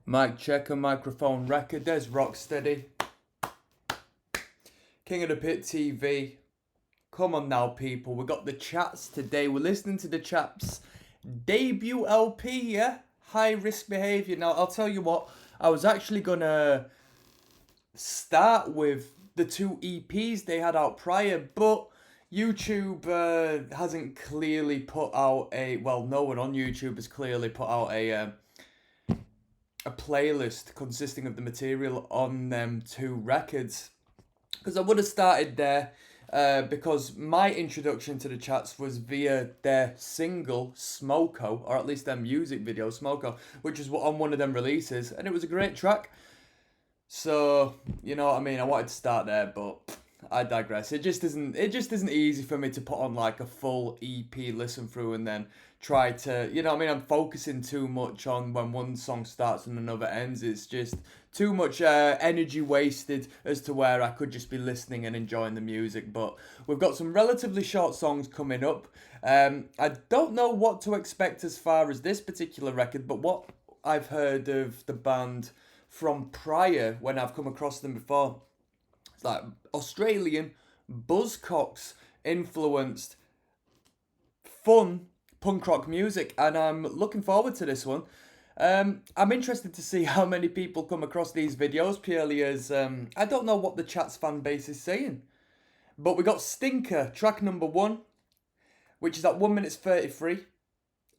Mic checker, microphone record. There's Rocksteady. King of the Pit TV. Come on now, people. We got the chats today. We're listening to the chaps' debut LP, yeah? High Risk Behaviour. Now, I'll tell you what. I was actually gonna start with the two EPs they had out prior, but YouTube hasn't clearly put out a... Well, no one on YouTube has clearly put out a playlist consisting of the material on them two records. Because I would have started there because my introduction to the chats was via their single Smoko, or at least their music video Smoko, which was on one of them releases, and it was a great track. So, you know what I mean, I wanted to start there, but I digress. It just isn't easy for me to put on like a full EP listen through and then try to, you know what I mean, I'm focusing too much on when one song starts and another ends. It's just too much energy wasted as to where I could just be listening and enjoying the music. But we've got some relatively short songs coming up. I don't know what to expect as far as this particular record, but what I've heard of the band from prior when I've come across them before, it's like Australian Buzzcocks influenced fun punk rock music, and I'm looking forward to this one. I'm interested to see how many people come across these videos purely as I don't know what the chat's fan base is saying. But we got Stinker, track number 1, which is at 1 minute 33.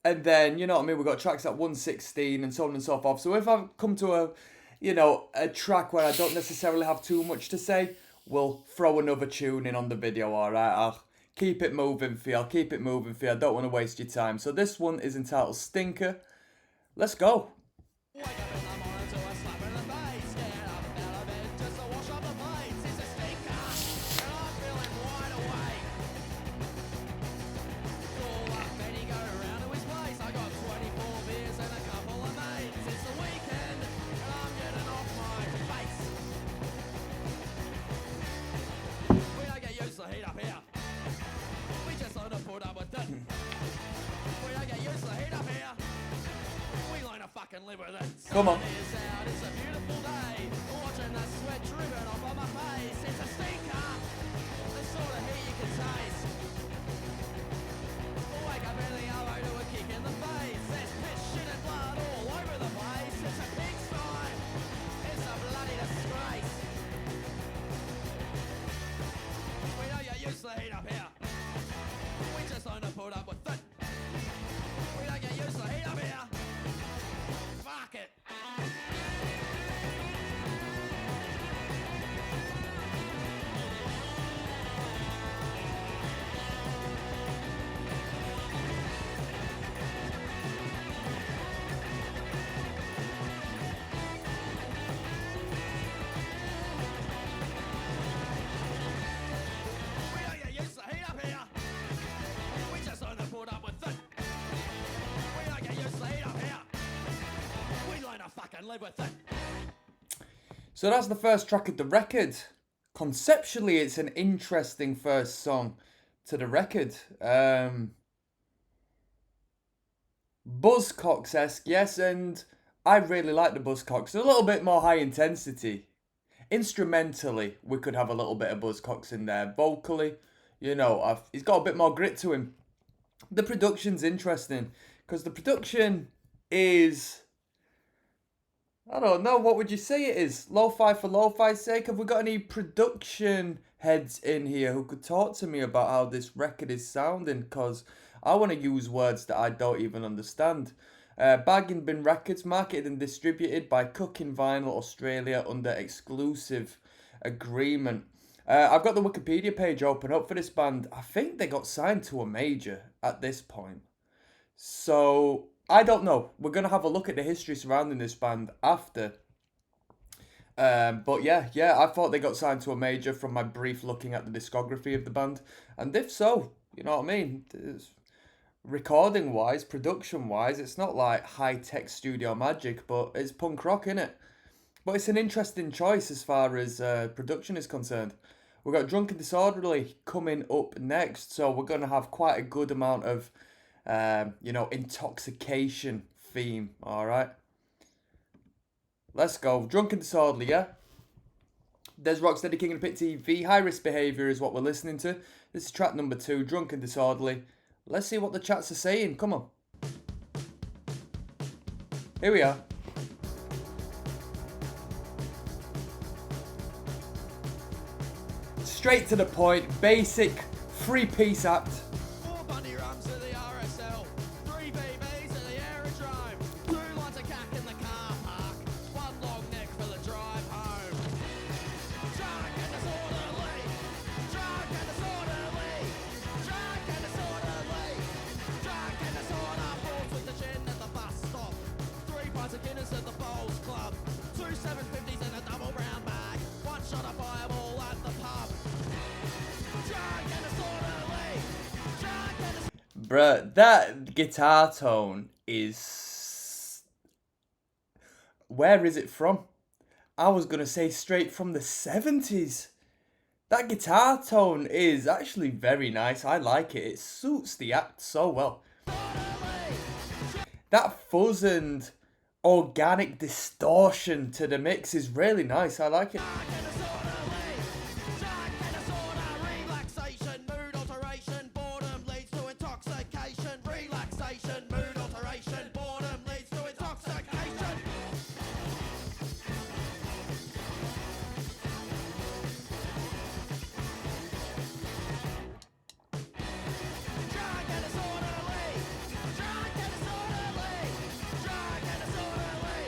And then, you know what I mean, we've got tracks at 1:16 and so on and so forth. So if I come to a track where I don't necessarily have too much to say, we'll throw another tune in on the video, alright? I'll keep it moving for you. I don't want to waste your time. So this one is entitled Stinker. Let's go. Live with it. Come on. It's a beautiful day. Watching the sweat dripping off of my face. It's a stinker. The sort of heat you can taste. Wake up in the elbow to a kick in the face. There's piss, shit and blood all over the place. It's a pigsty. It's a bloody disgrace. We know you're used to the heat up here. We just learn to put up with it. We don't get used to the heat up here. Fuck it. We don't get used to the heat up here. We just learn to put up with it. We don't get used to the heat up here. We learn to fucking live with it. So that's the first track of the record. Conceptually, it's an interesting first song to the record. Buzzcocks-esque, yes, and I really like the Buzzcocks. A little bit more high intensity. Instrumentally, we could have a little bit of Buzzcocks in there. Vocally, he's got a bit more grit to him. The production's interesting, because the production is... I don't know, what would you say it is? Lo-fi for lo-fi's sake? Have we got any production heads in here who could talk to me about how this record is sounding? Because I want to use words that I don't even understand. Bagging Bin Records, marketed and distributed by Cooking Vinyl Australia under exclusive agreement. I've got the Wikipedia page open up for this band. I think they got signed to a major at this point. So... I don't know. We're going to have a look at the history surrounding this band after. But yeah, I thought they got signed to a major from my brief looking at the discography of the band. And if so, you know what I mean? Recording-wise, production-wise, it's not like high-tech studio magic, but it's punk rock, innit? But it's an interesting choice as far as production is concerned. We've got Drunk and Disorderly coming up next, so we're going to have quite a good amount of... intoxication theme, alright? Let's go. Drunk and Disorderly, yeah? There's Rocksteady King of the Pit TV. High Risk Behaviour is what we're listening to. This is track number 2, Drunk and Disorderly. Let's see what the chats are saying. Come on. Here we are. Straight to the point, basic, 3-piece act. 4 bunny rums to the RSL, 3 BBs to the aerodrome, 2 lines of cack in the car park, 1 long neck for the drive home. Drunk and disorderly, drunk and disorderly, drunk and disorderly, drunk and disorder. Balls with the gin at the bus stop, 3 pints of Guinness at the bowls club, 2 750s in a double brown bag, 1 shot of fireball at the pub. Drunk and disorderly, drunk and disorderly. Bruh, that guitar tone is... Where is it from? I was going to say straight from the 70s. That guitar tone is actually very nice. I like it. It suits the act so well. That fuzz and organic distortion to the mix is really nice. I like it. Relaxation, mood alteration, boredom leads to intoxication. Relaxation, mood alteration, boredom leads to intoxication. Drunk and disorderly, drunk and disorderly, drunk and disorderly,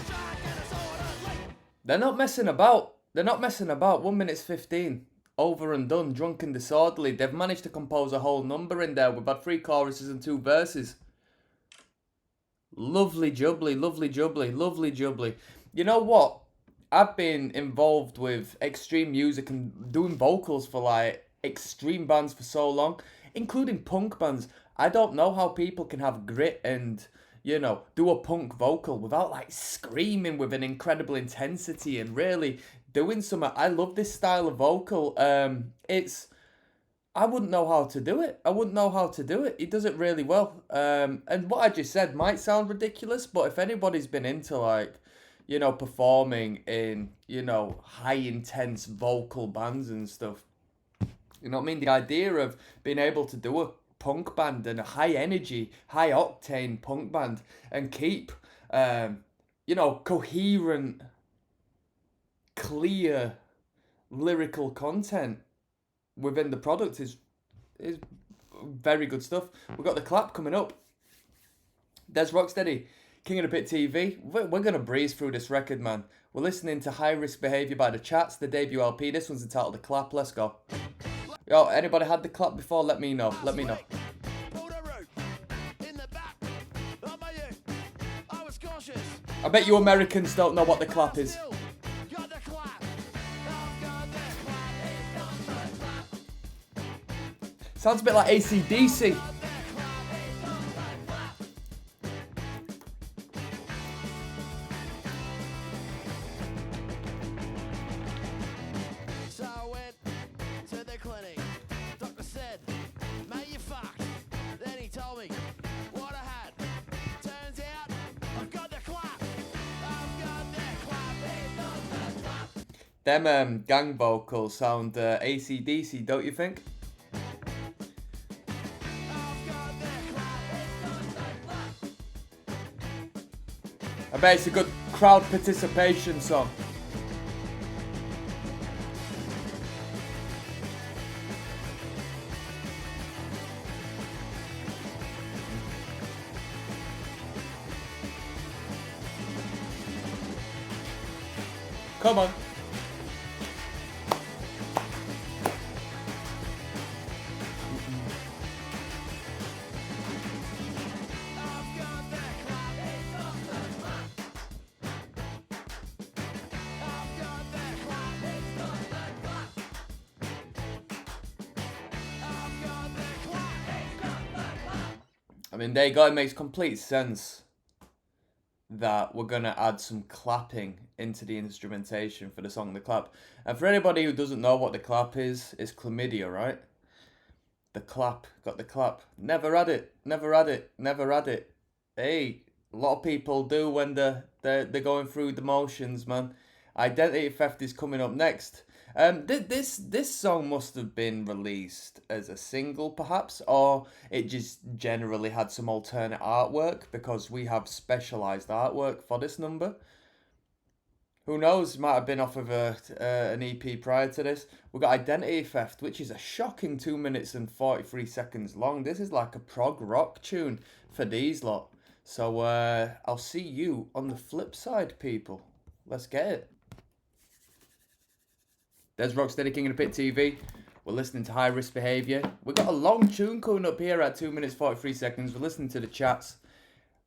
drunk and disorderly. They're not messing about. They're not messing about. 1 minute 15. Over and done. Drunk and Disorderly. They've managed to compose a whole number in there. We've had 3 choruses and 2 verses. Lovely jubbly, lovely jubbly, lovely jubbly. You know what? I've been involved with extreme music and doing vocals for like extreme bands for so long, including punk bands. I don't know how people can have grit and, you know, do a punk vocal without like screaming with an incredible intensity and really doing something. I love this style of vocal. I wouldn't know how to do it. I wouldn't know how to do it. He does it really well. And what I just said might sound ridiculous, but if anybody's been into like, you know, performing in, you know, high intense vocal bands and stuff, you know what I mean? The idea of being able to do a punk band and a high energy, high octane punk band and keep, you know, coherent, clear lyrical content within the product is very good stuff. We've got the clap coming up. There's Rocksteady, King of the Pit TV. We're going to breeze through this record, man. We're listening to High Risk Behaviour by the Chats, the debut LP. This one's entitled The Clap. Let's go. Yo, anybody had the clap before? Let me know. Let me know. Pulled a rope in the back of my youth. I was cautious. I bet you Americans don't know what the clap is. Still got the clap. I've got the clap. It's not the clap. Sounds a bit like AC/DC. So I went to the clinic. Doctor said, mate, you fucked. Then he told me what I had. Turns out I've got the clap. I've got the clap. It's not the clap. Them gang vocals sound AC/DC, don't you think? I've got the clap. It's not the clap. I bet it's a good crowd participation song. Come on. I've got the clap. It's not the clap. I've got the clap. It's not the clap. I've got the clap. It's not the clap. I mean, there you go. It makes complete sense that we're going to add some clapping into the instrumentation for the song The Clap. And for anybody who doesn't know what the clap is, it's chlamydia, right? The clap, got the clap. Never had it, never had it, never had it. Hey, a lot of people do when they're They're going through the motions, man. Identity Theft is coming up next. This song must have been released as a single, perhaps, or it just generally had some alternate artwork because we have specialized artwork for this number. Who knows? Might have been off of an EP prior to this. We've got Identity Theft, which is a shocking 2 minutes and 43 seconds long. This is like a prog rock tune for these lot. So I'll see you on the flip side, people. Let's get it. There's Rocksteady King of the Pit TV. We're listening to High Risk Behaviour. We've got a long tune coming up here at 2 minutes 43 seconds. We're listening to the chats.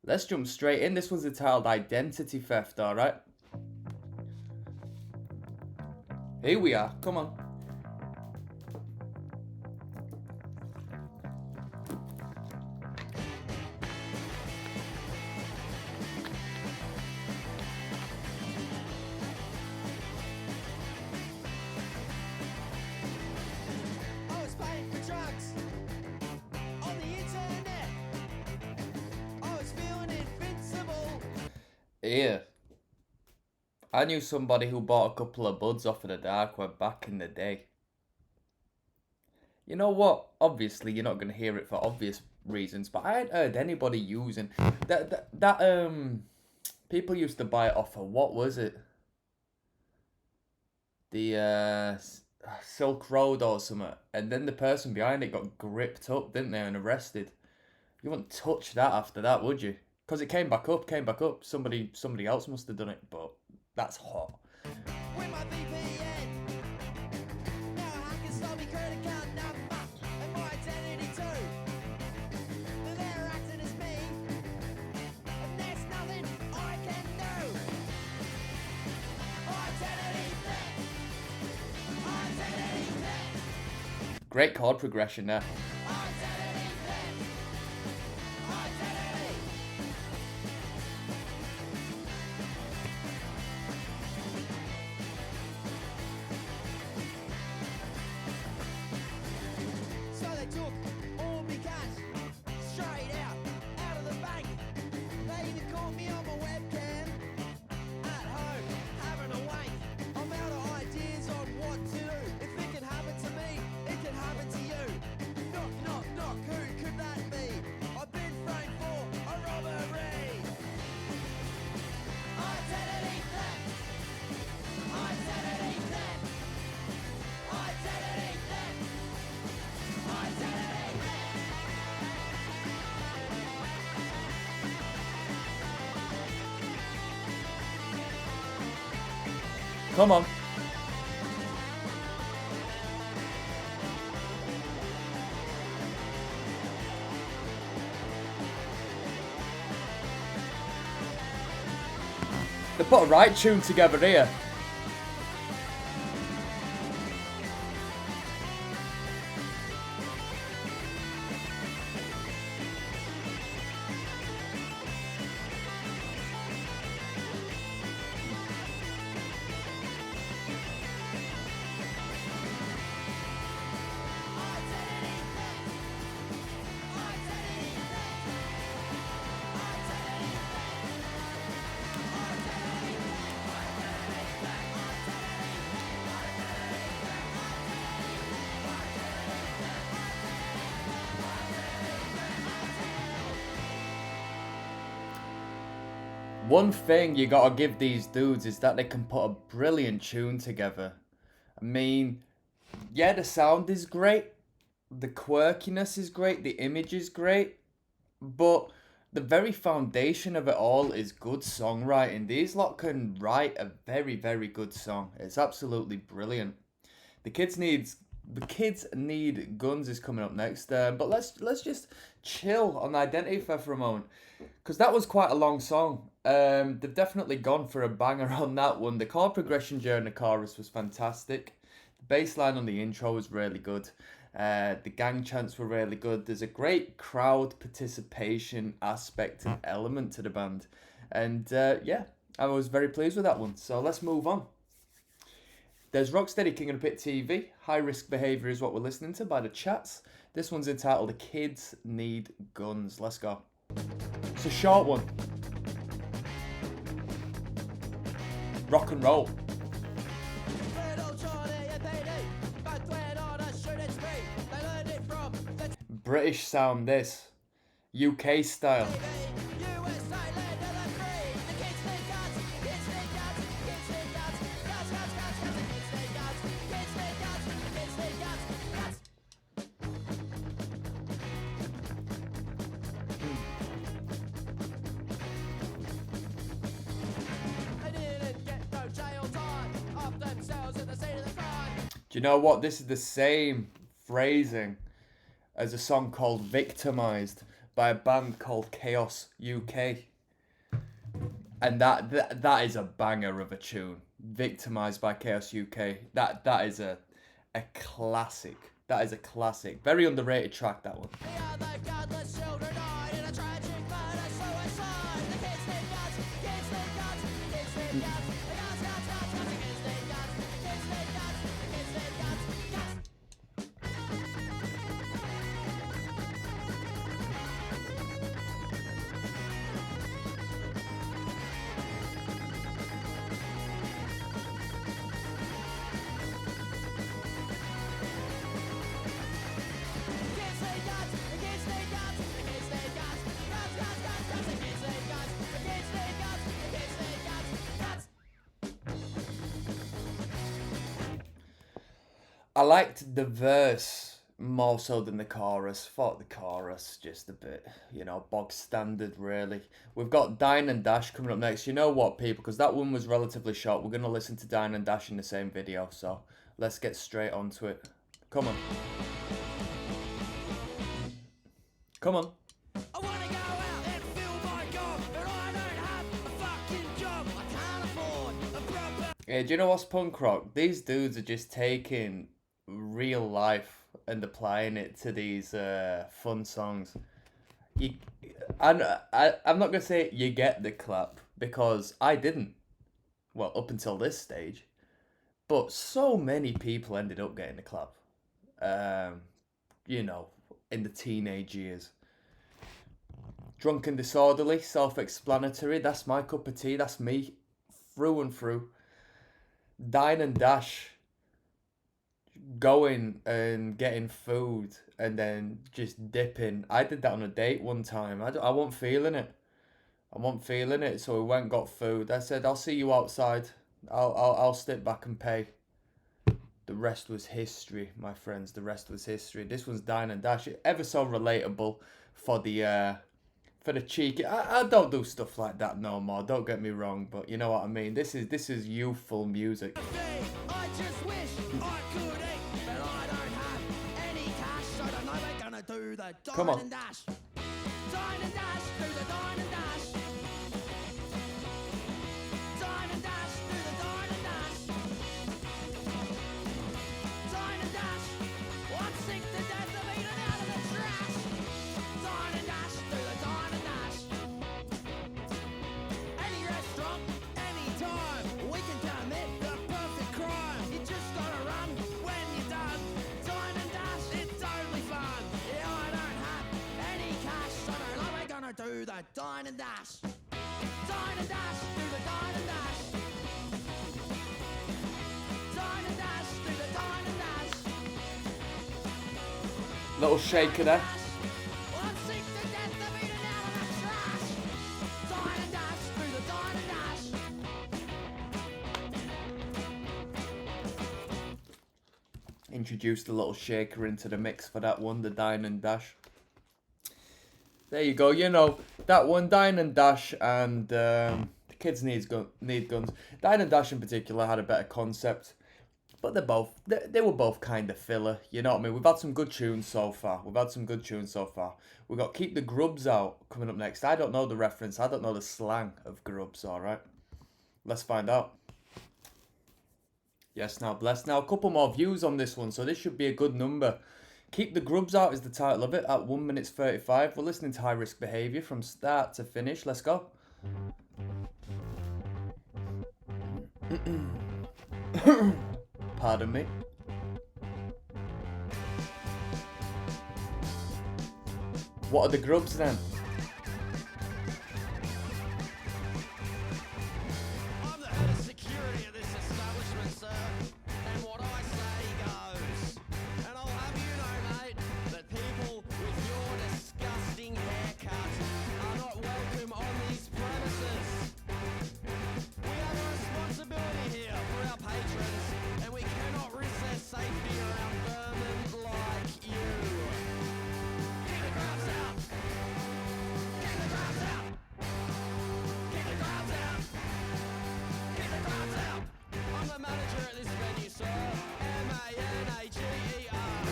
Let's jump straight in. This one's entitled Identity Theft, alright? Here we are. Come on. I was paying for drugs on the internet. I was feeling invincible. Yeah. I knew somebody who bought a couple of buds off of the dark web back in the day. You know what? Obviously, you're not going to hear it for obvious reasons, but I ain't heard anybody using that people used to buy it off of, what was it? The Silk Road or something, and then the person behind it got gripped up, didn't they, and arrested. You wouldn't touch that after that, would you? Because it came back up. Somebody else must have done it, but that's hot. With my VPN. Now hackers stole me credit card number and my identity too. And they're acting as me. And there's nothing I can do. Identity theft. Identity theft. Great chord progression there. Identity theft. Identity. So they took all my cash straight out of the bank. They even caught me on my webcam at home having a wank. I'm out of ideas on what to do. If it can happen to me, it can happen to you. Knock, knock, knock. Who could that be? I've been framed for a robbery. Identity theft. Identity theft. Identity theft. Identity theft. Come on. They put a right tune together here. One thing you gotta give these dudes is that they can put a brilliant tune together. I mean, yeah, the sound is great, the quirkiness is great, the image is great, but the very foundation of it all is good songwriting. These lot can write a very, very good song. It's absolutely brilliant. The kids need guns is coming up next. But let's just chill on Identity Theft for a moment, because that was quite a long song. They've definitely gone for a banger on that one. The chord progression during the chorus was fantastic. The bass line on the intro was really good. The gang chants were really good. There's a great crowd participation aspect and element to the band. And yeah, I was very pleased with that one. So let's move on. There's Rocksteady King of the Pit TV. High Risk Behaviour is what we're listening to by the chats. This one's entitled The Kids Need Guns. Let's go. It's a short one. Rock and roll. Little Johnny and PD both went on a shooting spree. They learned it from the British sound this. UK style. USA land of the free. The kids think guns, kids think guns, kids think guns, guns, guns, guns, guns, the kids think guns, kids think guns, kids think guns, guns. They didn't get no jail time of themselves at the scene of the crime. Do you know what? This is the same phrasing as a song called Victimized by a band called Chaos UK. And that is a banger of a tune. Victimized by Chaos UK. That is a classic. That is a classic. Very underrated track, that one. The other godless children died in a tragic murder-suicide. The kids think guns, kids think guns, kids think guns, the guns, guns, guns, guns, the kids think guns, kids think guns, the kids think guns, guns. Kids think guns, the kids think guns, the kids think guns, guns, guns, guns, guns, the kids think guns, the kids think guns, the kids think guns, guns. I liked the verse more so than the chorus. Thought the chorus just a bit, bog standard really. We've got Dine and Dash coming up next. You know what, people? Because that one was relatively short. We're going to listen to Dine and Dash in the same video. So let's get straight onto it. Come on. Come on. I wanna go out and fill my gob, but I don't have a fucking job. I can't afford a proper. Yeah, do you know what's punk rock? These dudes are just taking real life and applying it to these fun songs. I'm not gonna say you get the clap because I didn't. Well, up until this stage, but so many people ended up getting the clap. In the teenage years. Drunk and Disorderly, self-explanatory. That's my cup of tea. That's me, through and through. Dine and Dash, going and getting food and then just dipping. I did that on a date one time. I wasn't feeling it. So we went and got food. I said, I'll see you outside. I'll step back and pay. The rest was history, my friends. The rest was history. This one's Dine and Dash. Ever so relatable for the cheeky. I don't do stuff like that no more. Don't get me wrong, but you know what I mean. This is youthful music. I just wish I could eat, but I don't have any cash, so I don't know we're gonna do the Come dine on. and dash. Dine and dash, do the dine and dash. Dine and dash, do the dine and dash. Dine and dash, I'm sick to death of eating out of the trash. Dine and dash, do the dine and dash. Any restaurant, any time, we can commit the perfect crime. You just gotta run when you're done. Dine and dash, it's only fun. Yeah, I don't have any cash, so I don't know we're gonna do the dine and dash. Dine and dash, do the dine and dash. Dine and dash, do the dine and dash. Little shaker there. I'm sick to death of eating out of the trash. Dine and dash, do the dine and dash. Introduced a little shaker into the mix for that one, the Dine and Dash. There you go. That one, Dine and Dash, and the kids need guns. Dine and Dash in particular had a better concept, but they were both kind of filler. You know what I mean? We've had some good tunes so far. We've got Keep the Grubs Out coming up next. I don't know the reference. I don't know the slang of grubs. All right, let's find out. Yes, now blessed. Now a couple more views on this one, so this should be a good number. Keep the Grubs Out is the title of it at 1 minute 35. We're listening to High Risk Behaviour from start to finish. Let's go. Pardon me. What are the grubs then? I'm the head of security.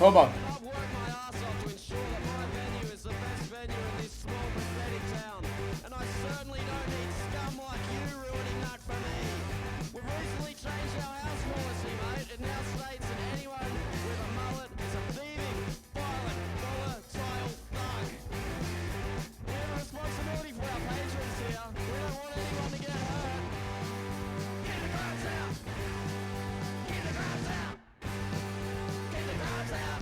Come on. I've worked my ass off to ensure that my venue is the best venue in this small, pathetic town. And I certainly don't need scum like you ruining that for me. We've recently changed our house policy, mate. It now states that anyone with a mullet is a thieving, violent, volatile thug. We have a responsibility for our patrons here. We don't want anyone to get hurt. Get the crowds out! Get the crowds out! Get the crowds out!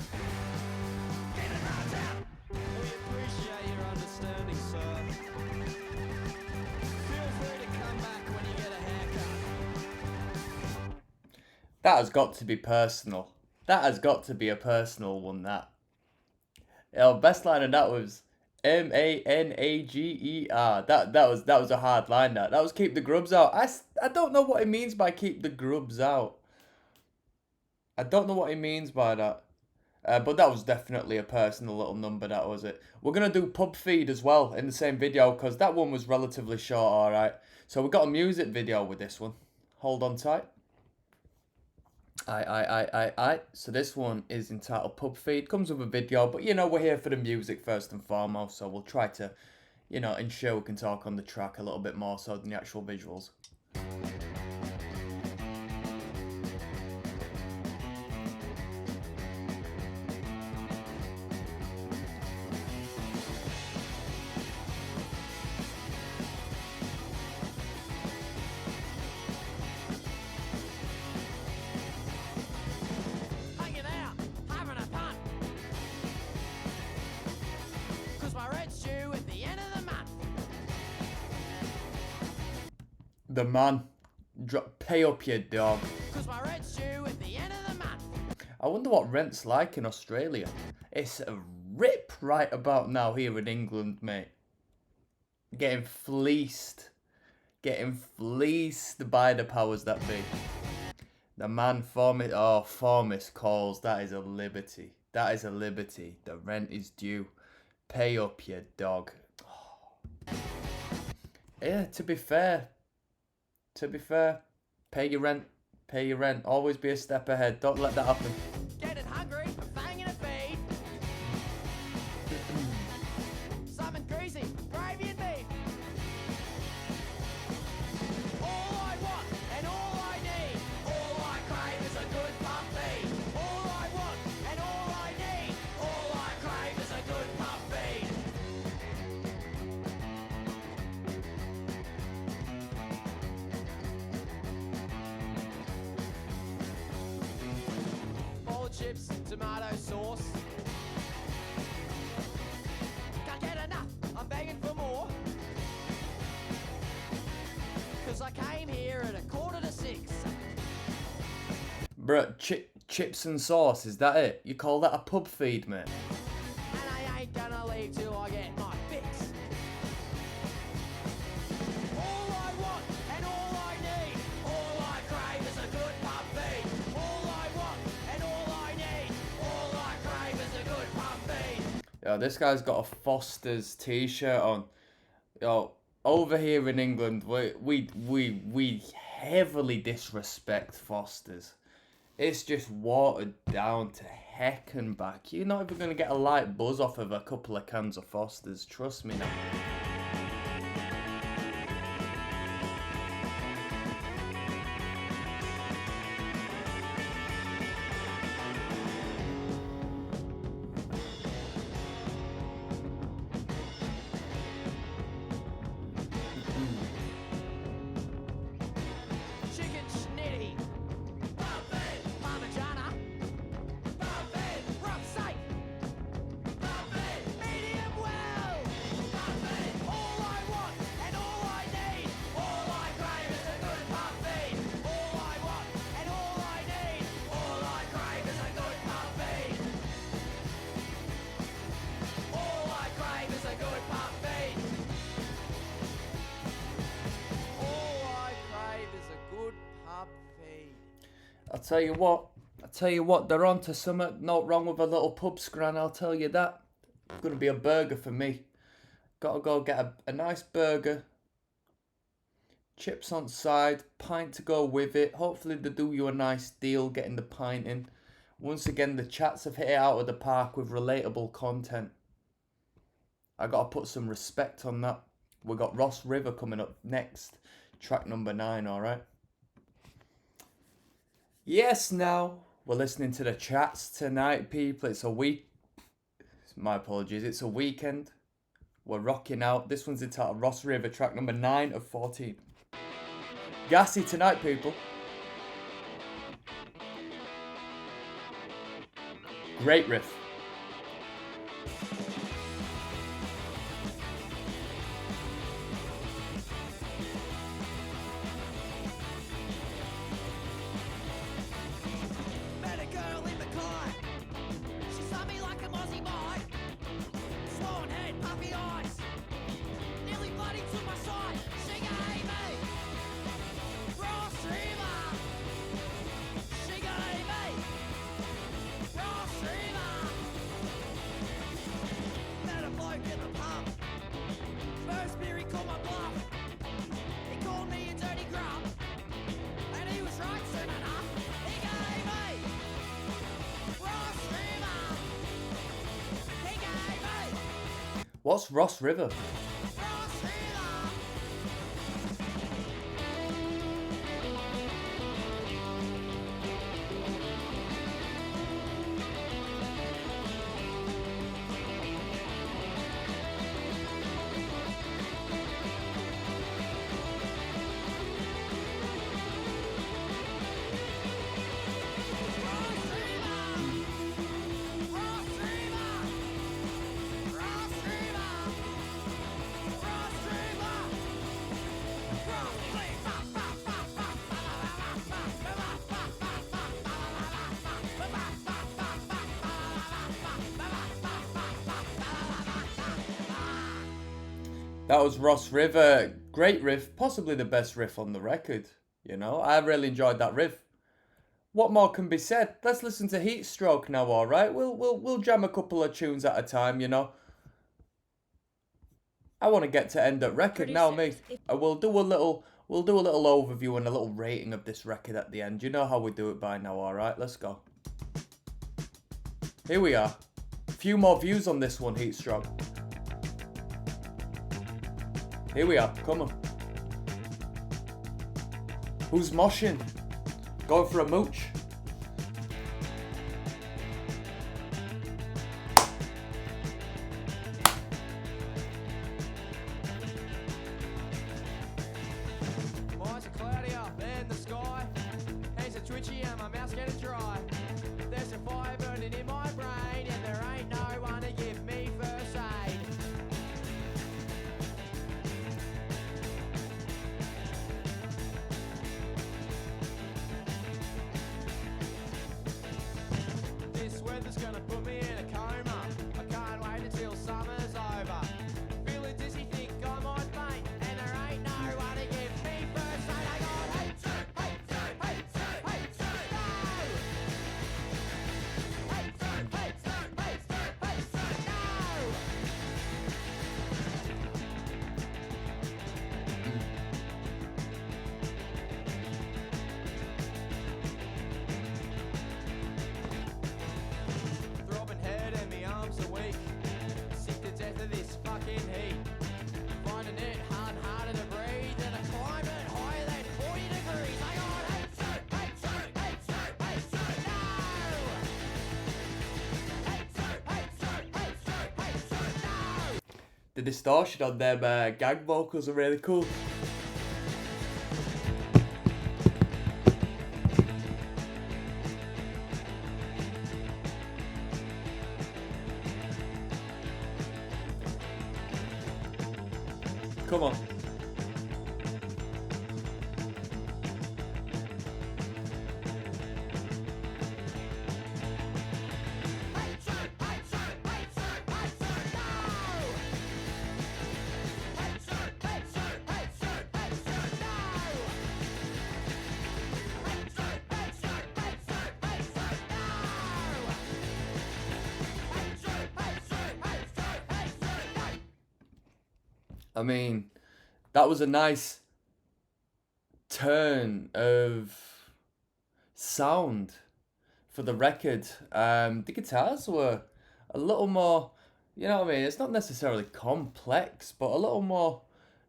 Get the crowds out! We appreciate your understanding, sir. Feel free to come back when you get a haircut. That has got to be personal. That has got to be a personal one, that. Best line of that was Manager. That was a hard line, that. That was keep the grubs out. I don't know what he means by keep the grubs out. I don't know what he means by that. But that was definitely a personal little number, that was it. We're going to do pub feed as well in the same video, because that one was relatively short, alright. So we got a music video with this one. Hold on tight. Aye. So this one is entitled Pub Feed. Comes with a video, but you know, we're here for the music first and foremost, so we'll try to, you know, ensure we can talk on the track a little bit more so than the actual visuals. Hanging out, having a punt. 'Cause my rent's due at the end of the month. The man. Pay up your dog. 'Cause my rent's due at the end of the month. I wonder what rent's like in Australia. It's a rip right about now here in England, mate. Getting fleeced. Getting fleeced by the powers that be. The man for missed calls. That is a liberty. That is a liberty. The rent is due. Pay up your dog. Yeah, to be fair, pay your rent. Pay your rent. Always be a step ahead. Don't let that happen. Getting hungry, banging a feed. Something greasy, gravy and beef. All I want and all I need, all I crave is a good pub feed. All I want and all I need, all I crave is a good pub feed. Bowl of chips, tomato sauce. Can't get enough, I'm begging for more. 'Cause I came here at 5:45. Bruh, chips and sauce, is that it? You call that a pub feed, mate? And I ain't gonna leave till I get my fix. All I want and all I need, all I crave is a good pub feed. All I want and all I need, all I crave is a good pub feed. Yo, this guy's got a Foster's t-shirt on. Yo, over here in England, we heavily disrespect Foster's. It's just watered down to heck and back. You're not even going to get a light buzz off of a couple of cans of Foster's. Trust me now. Chicken schnitty. Buffet. Parmigiana. Buffet. Rough steak. Buffet. Medium well. Buffet. All I want and all I need, all I crave is a good buffet. All I want and all I need, all I crave is a good buffet. All I crave is a good buffet. All I crave is a good pub feed. I'll tell you what, they're on to something. Not wrong with a little pub scran, I'll tell you that. It's going to be a burger for me. Gotta go get a nice burger. Chips on side, pint to go with it. Hopefully they do you a nice deal getting the pint in. Once again, the chats have hit it out of the park with relatable content. I gotta put some respect on that. We got Ross River coming up next. Track number 9, alright? Yes, now we're listening to the chats tonight, people. It's a week. My apologies. It's a weekend. We're rocking out. This one's entitled Ross River, track number 9 of 14. Gassy tonight, people. Great riff. Met a girl in the car. She saw me like a Aussie boy. Swollen head, puffy eyes. Nearly bloody to my side. She gave me Ross River. She gave me Ross River. Met a bloke in the pub. First beer he called my bluff. He called me a dirty grub. And he was right soon enough. He gave me Ross River. He gave me What's Ross River? Ross River. That was Ross River. Great riff, possibly the best riff on the record. You know, I really enjoyed that riff. What more can be said? Let's listen to Heat Stroke now, all right? We'll jam a couple of tunes at a time, you know. I want to get to end at record now, me. We'll do a little overview and a little rating of this record at the end. You know how we do it by now, all right? Let's go. Here we are. A few more views on this one, Heat Stroke. Here we are, come on. Who's moshing? Going for a mooch? Eyes are cloudy up in the sky. Hands are twitchy and my mouth's getting dry. There's a fire burning in my brain and there ain't no one to give me first aid. This weather's gonna put me in a coma. I can't wait until summer's over. Feeling dizzy, think I might faint, and there ain't no one to give me first aid. I got hate to, no! Hate to, hate to, hate to, no! Throbbing head and me arms are weak. Sick to death of this fucking heat. Finding it harder to breathe in a climate higher than 40 degrees. I got hate to, hate to, hate to, hate to, no! Hate to, hate to, hate to, hate to, no! The distortion on them gag vocals are really cool. Come on. Hate to, hate to, hate to, hate to, no! Hate to, hate to, hate to, hate to, no! Hate to, hate to, hate to, hate to, no! Hate to, hate to, hate to, hate to, no! I mean, that was a nice turn of sound for the record. The guitars were a little more, you know what I mean? It's not necessarily complex, but a little more,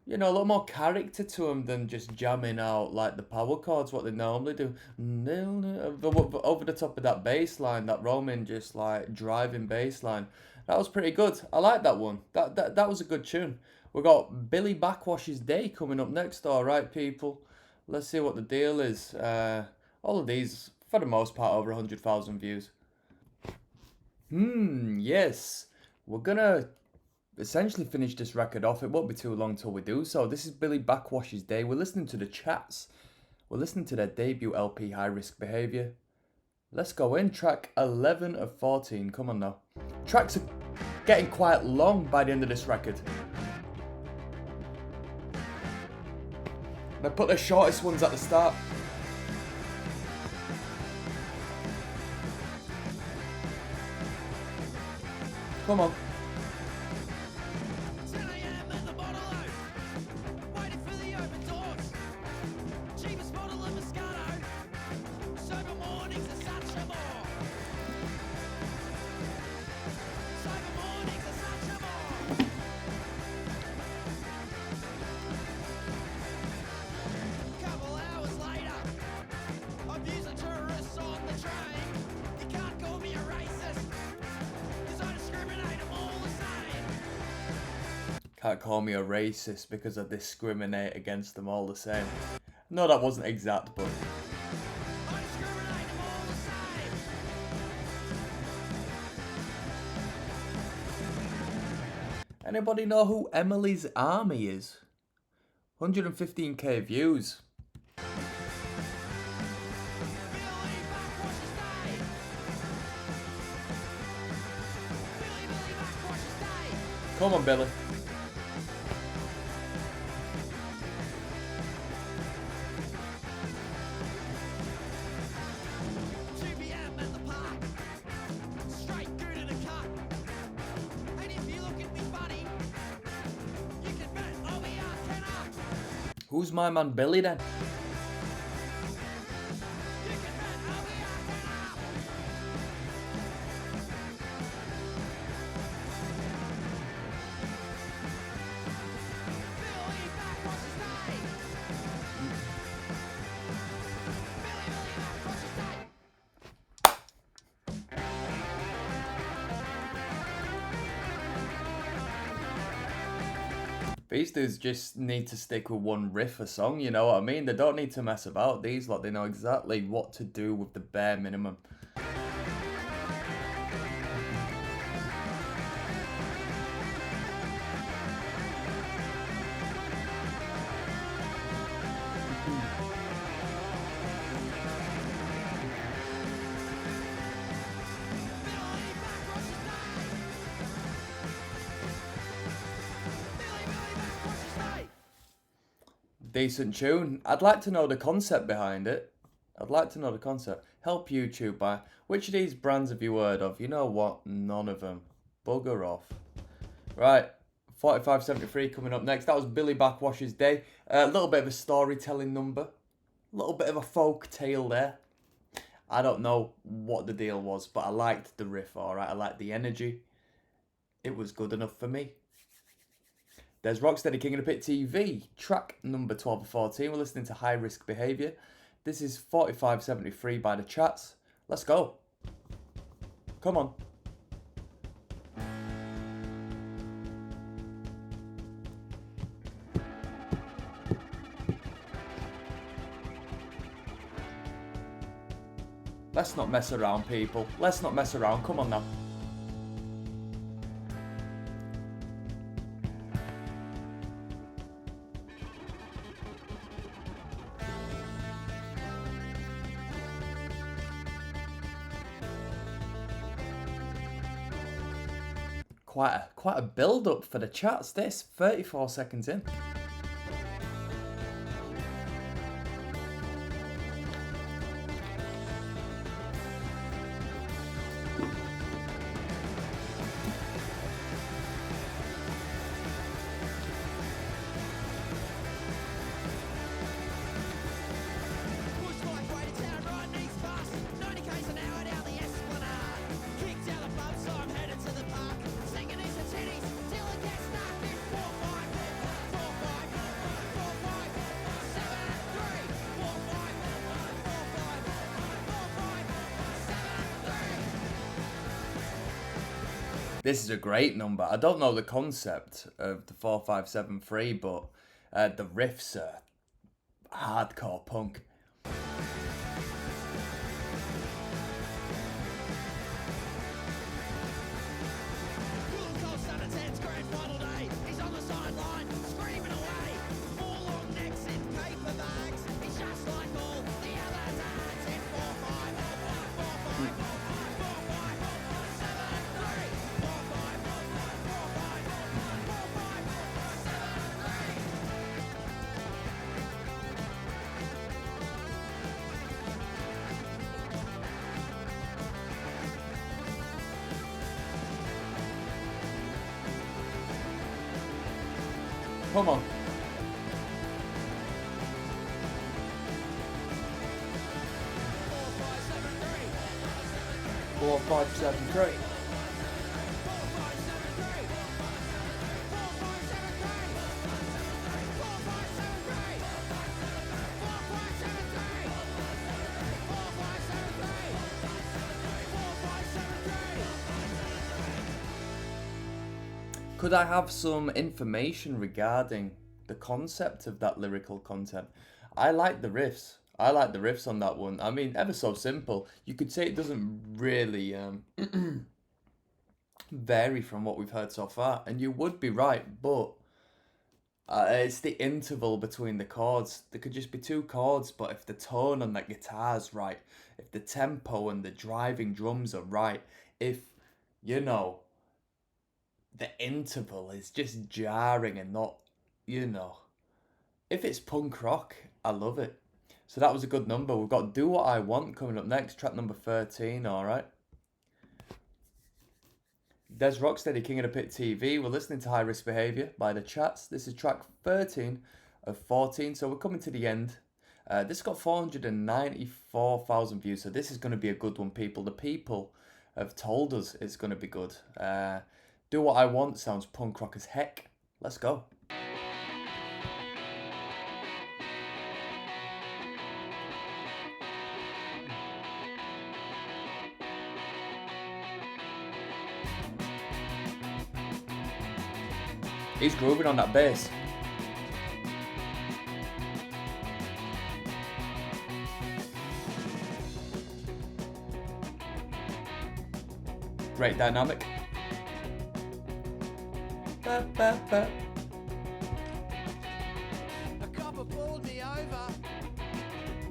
a little more character to them than just jamming out like the power chords, what they normally do. Over the top of that bass line, that Roman just like driving bass line. That was pretty good. I like that one. That was a good tune. We got Billy Backwash's Day coming up next. All right, people. Let's see what the deal is. All of these, for the most part, over 100,000 views. Yes. We're gonna essentially finish this record off. It won't be too long till we do so. This is Billy Backwash's Day. We're listening to the Chats. We're listening to their debut LP, High Risk Behaviour. Let's go in. Track 11 of 14. Come on now. Tracks are getting quite long by the end of this record. They put the shortest ones at the start. Come on. 10 a.m. at the bottle oak, waiting for the open doors. Cheapest bottle of Moscato, sober mornings are such a bore. Sober mornings are such a bore. Couple hours later, abusing tourists on the train. You can't call me a racist, 'cause I discriminate them all the same. Can't call me a racist because I discriminate against them all the same. No, that wasn't exact, but... I discriminate them all the same. Anybody know who Emily's Army is? 115k views. Billy Backwash's Day. Billy Backwash's Day. Come on, Billy. 2 p.m. at the park. Straight good in a cut. And if you look at me funny, you can bet I'll be out 10 up. Who's my man Billy then? You can bet I'll be out 10 up. Billy Backwash's Day. Billy Backwash's Day. These dudes just need to stick with one riff a song, you know what I mean? They don't need to mess about. These lot, they know exactly what to do with the bare minimum. Billy Backwash's Day. Billy Backwash's Day. Decent tune. I'd like to know the concept behind it. I'd like to know the concept. Help YouTube by which of these brands have you heard of? You know what? None of them. Bugger off. Right. 4573 coming up next. That was Billy Backwash's Day. A little bit of a storytelling number. A little bit of a folk tale there. I don't know what the deal was, but I liked the riff, alright. I liked the energy. It was good enough for me. There's Rocksteady King of the Pit TV, track number 12 of 14. We're listening to High Risk Behaviour. This is 4573 by the Chats. Let's go. Come on. Let's not mess around, people. Let's not mess around. Come on now. Quite a build up for the Chats. This 34 seconds in. Bushlife way to town, riding east fast. 90 k's an hour down This is a great number. I don't know the concept of the 4573, but the riffs are hardcore punk. Come on. 4573. Could I have some information regarding the concept of that lyrical content? I like the riffs. I like the riffs on that one. I mean, ever so simple. You could say it doesn't really vary from what we've heard so far, and you would be right, but it's the interval between the chords. There could just be two chords, but if the tone on that guitar's right, if the tempo and the driving drums are right, if, you know, the interval is just jarring and not, you know, if it's punk rock, I love it. So that was a good number. We've got Do What I Want coming up next, track number 13, alright. Des Rocksteady, King of the Pit TV. We're listening to High Risk Behaviour by The Chats. This is track 13 of 14, so we're coming to the end. This got 494,000 views, so this is going to be a good one, people. The people have told us it's going to be good. Do What I Want sounds punk rock as heck. Let's go. He's grooving on that bass. Great dynamic. Ba, ba, ba. A copper pulled me over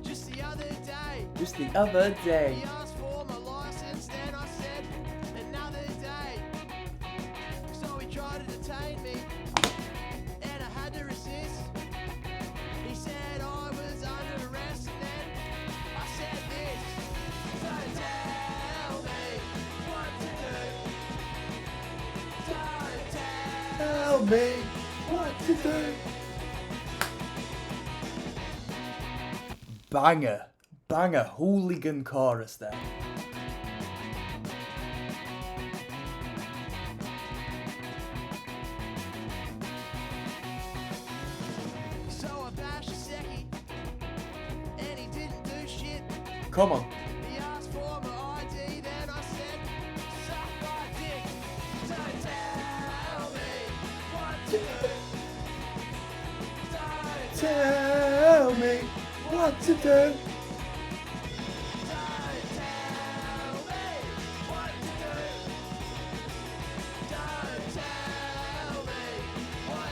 just the other day. Just the other day. He asked for my license, then I said another day. So he tried to detain me, and I had to resist. He said I was under arrest, and then I said this: don't tell me what to do. Don't Tell me what to do. Banger hooligan chorus there. So I bashed Seki, and he didn't do shit. Come on. He asked for my ID, then I said, suck my dick. Don't tell me what to do. Don't Tell me what to do. Don't tell me what to do. Don't tell me what to do.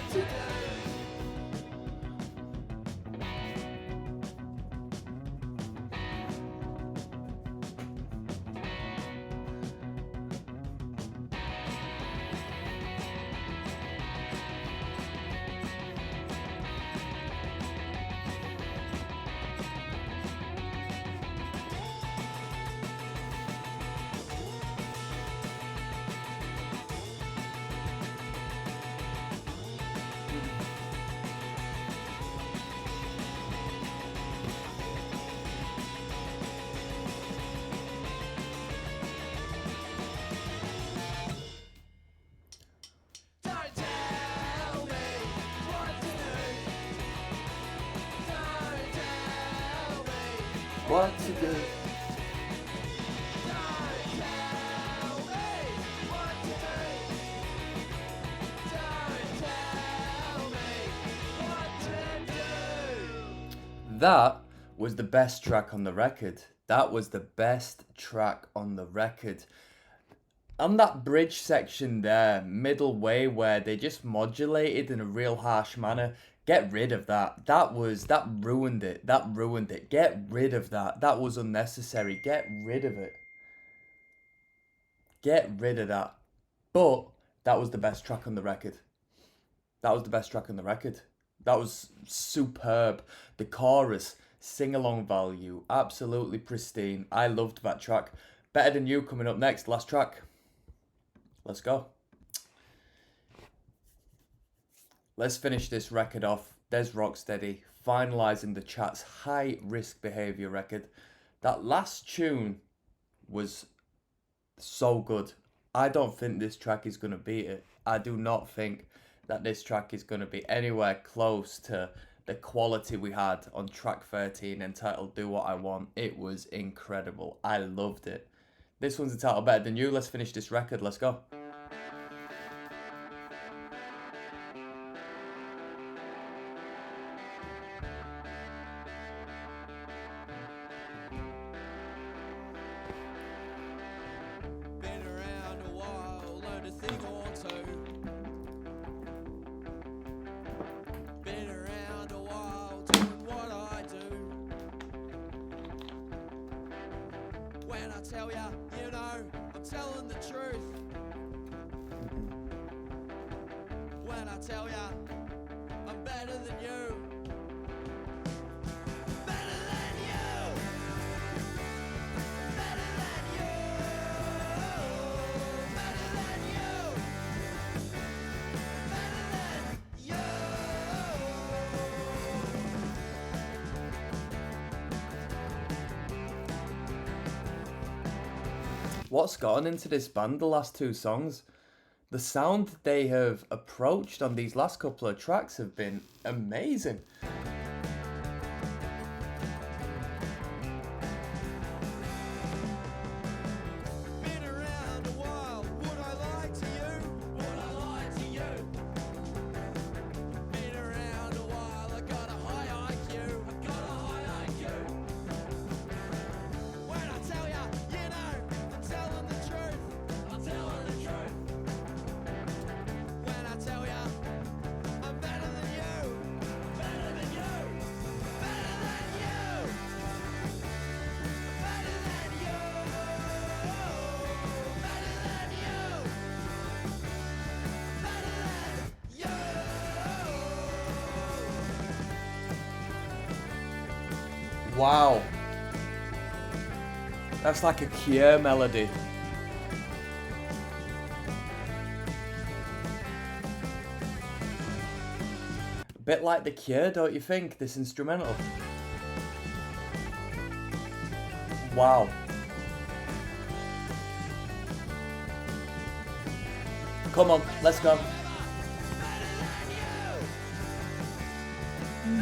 Don't tell me what to do. Don't tell me What to do. Don't tell me what to do. That was the best track on the record. That was the best track on the record. On that bridge section there, middle way where they just modulated in a real harsh manner, get rid of that. That ruined it. That ruined it. Get rid of that. That was unnecessary. Get rid of it. Get rid of that. But that was the best track on the record. That was the best track on the record. That was superb. The chorus, sing along value, absolutely pristine. I loved that track. Better Than You coming up next. Last track. Let's go. Let's finish this record off. There's Rocksteady finalising the chat's high risk behaviour record. That last tune was so good. I don't think this track is going to beat it. I do not think that this track is going to be anywhere close to the quality we had on track 13 entitled Do What I Want. It was incredible. I loved it. This one's entitled Better Than You. Let's finish this record. Let's go. Been around a while, learned a thing or two. Been around a while, doing what I do. When I tell ya, you know, I'm telling the truth. When I tell ya, I'm better than you. Better than you. Better than you. Better than you. Better than you. What's gone into this band the last two songs? The sound they have approached on these last couple of tracks have been amazing. Been around a while, would I lie to you? Would I lie to you? Been around a while, I got a high IQ. I got a high IQ. When I tell ya, you know, I'm telling the truth. I'm telling the truth. When I tell ya, I'm better than you. Better than you. Better than you. Better than you. Better than you. Better than you. Wow. That's like a Cure melody. A bit like the Cure, don't you think? This instrumental. Wow. Come on, let's go.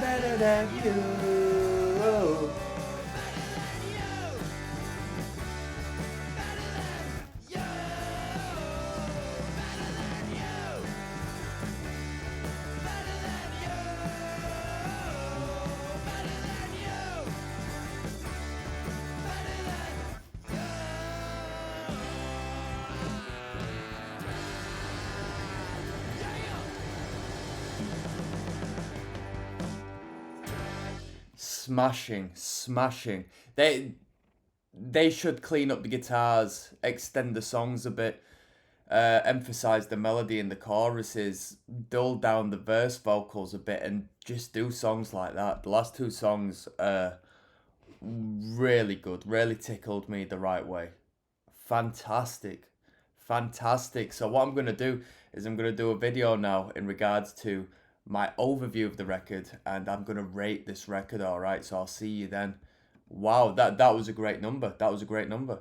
Better than you. Smashing, smashing. They should clean up the guitars, extend the songs a bit, emphasize the melody in the choruses, dull down the verse vocals a bit, and just do songs like that. The last two songs are really good, really tickled me the right way. Fantastic, fantastic. So what I'm going to do is I'm going to do a video now in regards to my overview of the record, and I'm going to rate this record, all right? So I'll see you then. Wow, that was a great number. That was a great number.